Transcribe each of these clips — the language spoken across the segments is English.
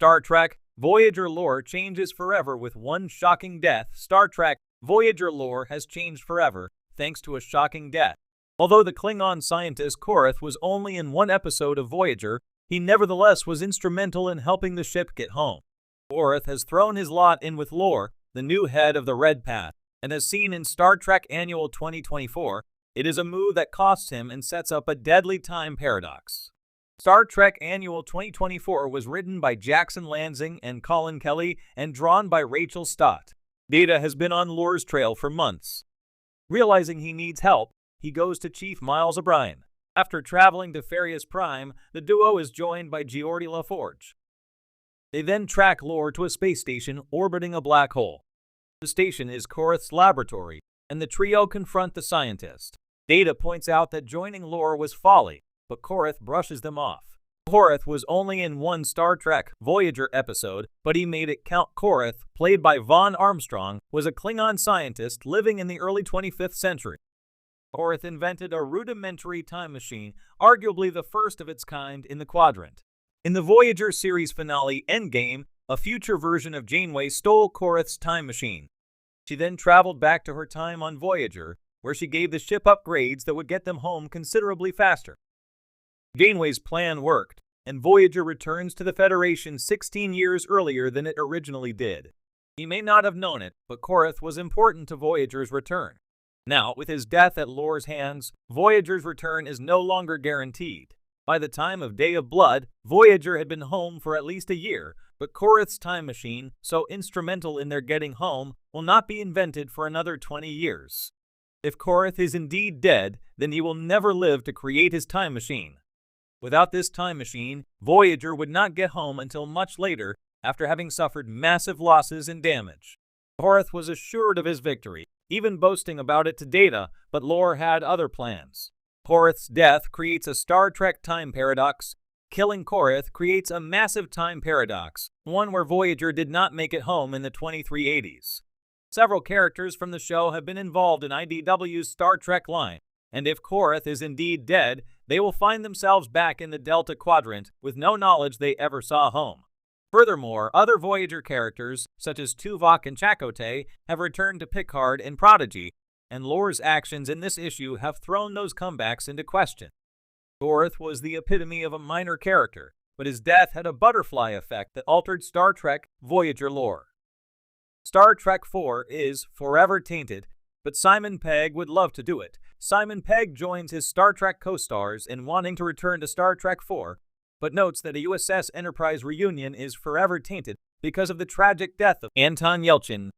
Star Trek, Voyager lore changes forever with one shocking death. Star Trek, Voyager lore has changed forever, thanks to a shocking death. Although the Klingon scientist Corth was only in one episode of Voyager, he nevertheless was instrumental in helping the ship get home. Corth has thrown his lot in with Lore, the new head of the Red Path, and as seen in Star Trek Annual 2024, it is a move that costs him and sets up a deadly time paradox. Star Trek Annual 2024 was written by Jackson Lansing and Colin Kelly and drawn by Rachel Stott. Data has been on Lore's trail for months. Realizing he needs help, he goes to Chief Miles O'Brien. After traveling to Farius Prime, the duo is joined by Geordi LaForge. They then track Lore to a space station orbiting a black hole. The station is Corth's laboratory, and the trio confront the scientist. Data points out that joining Lore was folly, but Corth brushes them off. Corth was only in one Star Trek Voyager episode, but he made it count. Corth, played by Vaughn Armstrong, was a Klingon scientist living in the early 25th century. Corth invented a rudimentary time machine, arguably the first of its kind in the Quadrant. In the Voyager series finale Endgame, a future version of Janeway stole Corth's time machine. She then traveled back to her time on Voyager, where she gave the ship upgrades that would get them home considerably faster. Janeway's plan worked, and Voyager returns to the Federation 16 years earlier than it originally did. He may not have known it, but Corth was important to Voyager's return. Now, with his death at Lore's hands, Voyager's return is no longer guaranteed. By the time of Day of Blood, Voyager had been home for at least a year, but Corth's time machine, so instrumental in their getting home, will not be invented for another 20 years. If Corth is indeed dead, then he will never live to create his time machine. Without this time machine, Voyager would not get home until much later, after having suffered massive losses and damage. Corth was assured of his victory, even boasting about it to Data, but Lore had other plans. Corth's death creates a Star Trek time paradox. Killing Corth creates a massive time paradox, one where Voyager did not make it home in the 2380s. Several characters from the show have been involved in IDW's Star Trek line, and if Corth is indeed dead, they will find themselves back in the Delta Quadrant with no knowledge they ever saw home. Furthermore, other Voyager characters, such as Tuvok and Chakotay, have returned to Picard and Prodigy, and Lore's actions in this issue have thrown those comebacks into question. Corth was the epitome of a minor character, but his death had a butterfly effect that altered Star Trek Voyager lore. Star Trek IV is forever tainted, but Simon Pegg would love to do it. Simon Pegg joins his Star Trek co-stars in wanting to return to Star Trek IV, but notes that a USS Enterprise reunion is forever tainted because of the tragic death of Anton Yelchin.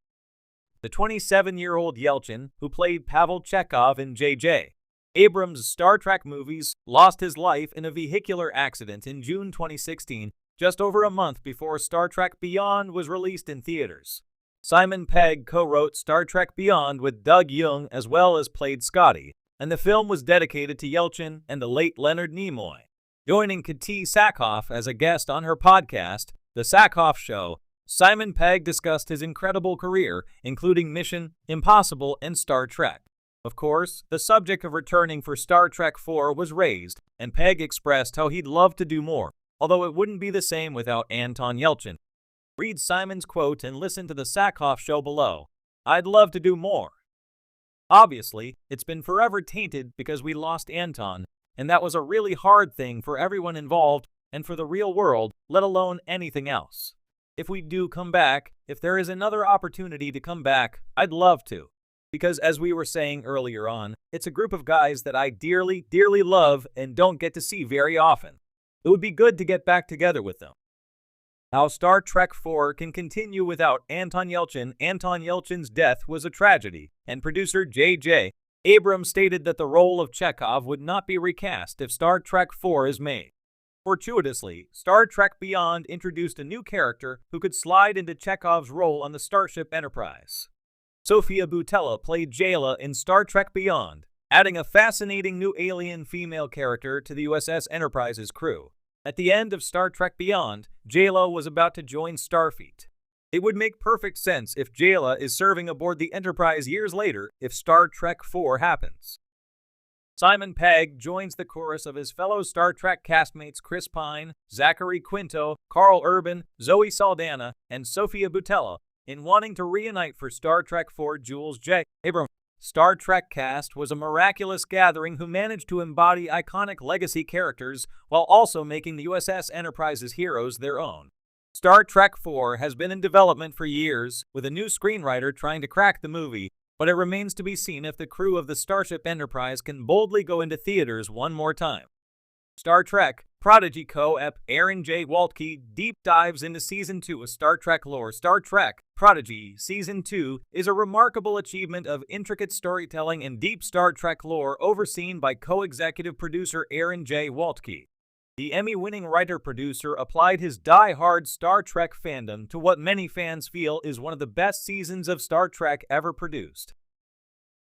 The 27-year-old Yelchin, who played Pavel Chekhov in J.J. Abrams' Star Trek movies, lost his life in a vehicular accident in June 2016, just over a month before Star Trek Beyond was released in theaters. Simon Pegg co-wrote Star Trek Beyond with Doug Jung as well as played Scotty, and the film was dedicated to Yelchin and the late Leonard Nimoy. Joining Katie Sackhoff as a guest on her podcast, The Sackhoff Show, Simon Pegg discussed his incredible career, including Mission Impossible and Star Trek. Of course, the subject of returning for Star Trek IV was raised, and Pegg expressed how he'd love to do more, although it wouldn't be the same without Anton Yelchin. Read Simon's quote and listen to The Sackhoff Show below. I'd love to do more. Obviously, it's been forever tainted because we lost Anton, and that was a really hard thing for everyone involved and for the real world, let alone anything else. If we do come back, if there is another opportunity to come back, I'd love to. Because as we were saying earlier on, it's a group of guys that I dearly, dearly love and don't get to see very often. It would be good to get back together with them. How Star Trek IV can continue without Anton Yelchin. Anton Yelchin's death was a tragedy, and producer J.J. Abrams stated that the role of Chekhov would not be recast if Star Trek IV is made. Fortuitously, Star Trek Beyond introduced a new character who could slide into Chekhov's role on the Starship Enterprise. Sofia Boutella played Jayla in Star Trek Beyond, adding a fascinating new alien female character to the USS Enterprise's crew. At the end of Star Trek Beyond, Jayla was about to join Starfleet. It would make perfect sense if Jayla is serving aboard the Enterprise years later if Star Trek IV happens. Simon Pegg joins the chorus of his fellow Star Trek castmates Chris Pine, Zachary Quinto, Carl Urban, Zoe Saldana, and Sophia Boutella in wanting to reunite for Star Trek IV Jules J. Abrams. Star Trek cast was a miraculous gathering who managed to embody iconic legacy characters while also making the USS Enterprise's heroes their own. Star Trek IV has been in development for years, with a new screenwriter trying to crack the movie, but it remains to be seen if the crew of the Starship Enterprise can boldly go into theaters one more time. Star Trek Prodigy co-ep Aaron J. Waltke deep dives into Season 2 of Star Trek lore. Star Trek Prodigy Season 2 is a remarkable achievement of intricate storytelling and deep Star Trek lore overseen by co-executive producer Aaron J. Waltke. The Emmy-winning writer-producer applied his die-hard Star Trek fandom to what many fans feel is one of the best seasons of Star Trek ever produced.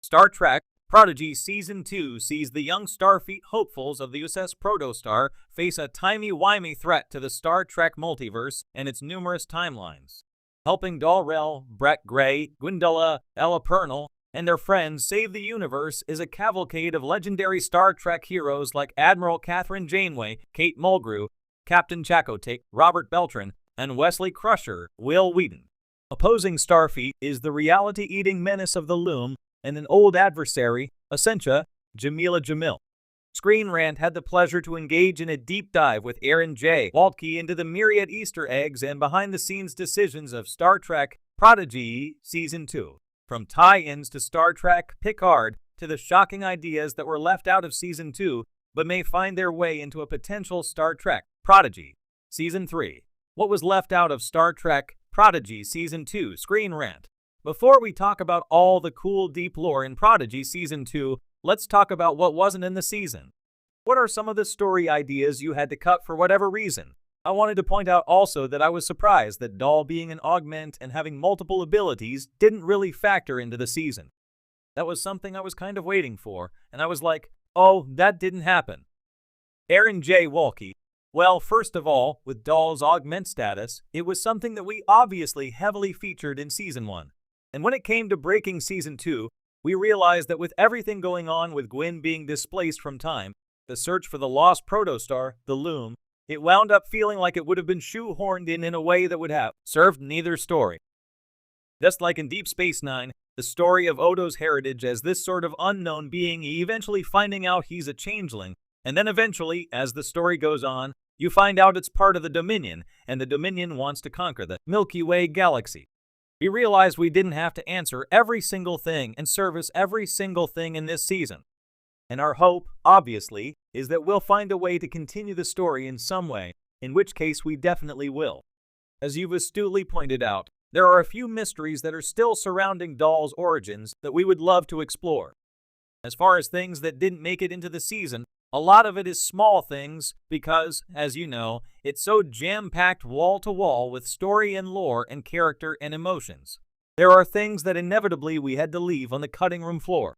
Star Trek Prodigy Season 2 sees the young Starfleet hopefuls of the USS Protostar face a timey-wimey threat to the Star Trek multiverse and its numerous timelines. Helping Dal-Rel, Brett Gray, Gwyndala, Ella Purnell, and their friends save the universe is a cavalcade of legendary Star Trek heroes like Admiral Catherine Janeway, Kate Mulgrew, Captain Chakotay, Robert Beltran, and Wesley Crusher, Will Wheaton. Opposing Starfleet is the reality-eating menace of the Loom, and an old adversary, Essentia, Jamila Jamil. Screen Rant had the pleasure to engage in a deep dive with Aaron J. Waltke into the myriad Easter eggs and behind-the-scenes decisions of Star Trek Prodigy Season 2. From tie-ins to Star Trek Picard to the shocking ideas that were left out of Season 2 but may find their way into a potential Star Trek Prodigy Season 3. What was left out of Star Trek Prodigy Season 2 Screen Rant? Before we talk about all the cool deep lore in Prodigy Season 2, let's talk about what wasn't in the season. What are some of the story ideas you had to cut for whatever reason? I wanted to point out also that I was surprised that Dal being an augment and having multiple abilities didn't really factor into the season. That was something I was kind of waiting for, and I was like, oh, that didn't happen. Aaron J. Waltke. Well, first of all, with Dal's augment status, it was something that we obviously heavily featured in Season 1. And when it came to breaking Season 2, we realized that with everything going on with Gwyn being displaced from time, the search for the lost protostar, the Loom, it wound up feeling like it would have been shoehorned in a way that would have served neither story. Just like in Deep Space Nine, the story of Odo's heritage as this sort of unknown being eventually finding out he's a changeling, and then eventually, as the story goes on, you find out it's part of the Dominion, and the Dominion wants to conquer the Milky Way galaxy. We realized we didn't have to answer every single thing and service every single thing in this season. And our hope, obviously, is that we'll find a way to continue the story in some way, in which case we definitely will. As you've astutely pointed out, there are a few mysteries that are still surrounding Dal's origins that we would love to explore. As far as things that didn't make it into the season, a lot of it is small things because, as you know, it's so jam-packed wall-to-wall with story and lore and character and emotions. There are things that inevitably we had to leave on the cutting room floor.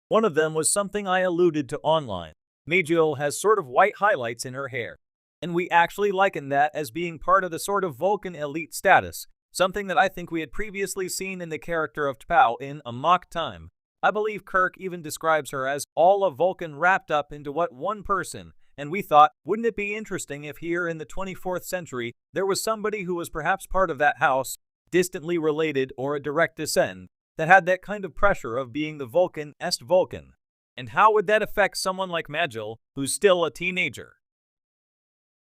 One of them was something I alluded to online. Majel has sort of white highlights in her hair, and we actually likened that as being part of the sort of Vulcan elite status, something that I think we had previously seen in the character of T'Pau in Amok Time. I believe Kirk even describes her as all of Vulcan wrapped up into what one person, and we thought, wouldn't it be interesting if here in the 24th century there was somebody who was perhaps part of that house, distantly related or a direct descent, that had that kind of pressure of being the Vulcan est Vulcan? And how would that affect someone like Majel, who's still a teenager?